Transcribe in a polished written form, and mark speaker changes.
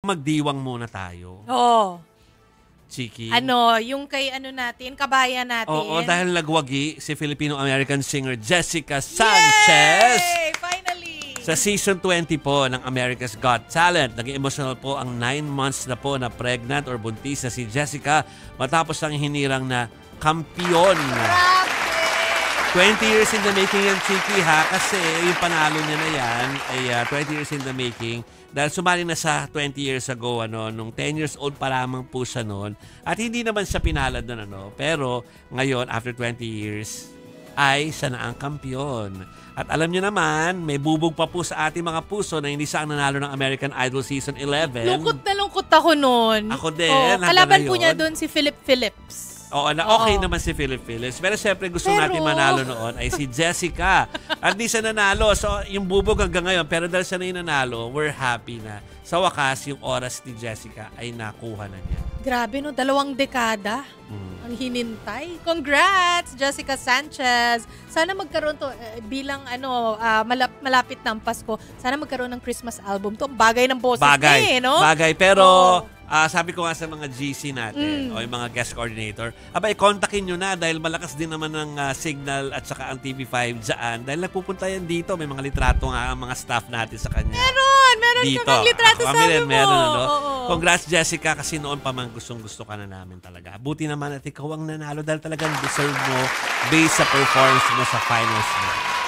Speaker 1: magdiwang muna tayo.
Speaker 2: Oo.
Speaker 1: Chiki.
Speaker 2: Yung kay natin, kabayan natin.
Speaker 1: Oo, dahil nagwagi si Filipino-American singer Jessica Sanchez.
Speaker 2: Yay! Finally!
Speaker 1: Sa season 20 po ng America's Got Talent. Naging emotional po ang 9 months na po na pregnant or buntis na si Jessica matapos ang hinirang na kampiyon. 20 years in the making yan, Chiki, ha? Kasi yung panalo niya na yan ay 20 years in the making. Dahil sumali na sa 20 years ago, nung 10 years old pa lamang po siya noon. At hindi naman siya pinalad nun, Pero ngayon, after 20 years, ay siya na ang kampiyon. At alam niyo naman, may bubog pa po sa ating mga puso na hindi siya ang nanalo ng American Idol Season 11.
Speaker 2: Lungkot na lungkot ako noon.
Speaker 1: Ako din.
Speaker 2: Kalaban po niya doon si Philip Phillips.
Speaker 1: Oo, okay naman si Philip Phillips. Pero siyempre gusto natin manalo noon ay si Jessica. At di siya nanalo. So, yung bubog hanggang ngayon. Pero dahil siya na yung nanalo, we're happy na sa wakas, yung oras ni Jessica ay nakuha na niya.
Speaker 2: Grabe, 2 dekada ang hinintay. Congrats, Jessica Sanchez. Sana magkaroon to, bilang malapit na ang Pasko, sana magkaroon ng Christmas album to. Bagay ng boses niya, no?
Speaker 1: Bagay. Pero, sabi ko nga sa mga GC natin o yung mga guest coordinator, kontakin nyo na dahil malakas din naman ng signal at saka ang TV5 dyan. Dahil nagpupunta yan dito. May mga litrato nga ang mga staff natin sa kanya.
Speaker 2: Meron
Speaker 1: dito.
Speaker 2: Kang litrato sa amin mo.
Speaker 1: Meron. Congrats, Jessica, kasi noon pa man gustong-gusto ka na namin talaga. Buti naman at ikaw ang nanalo dahil talagang deserve mo based sa performance mo sa finals mo.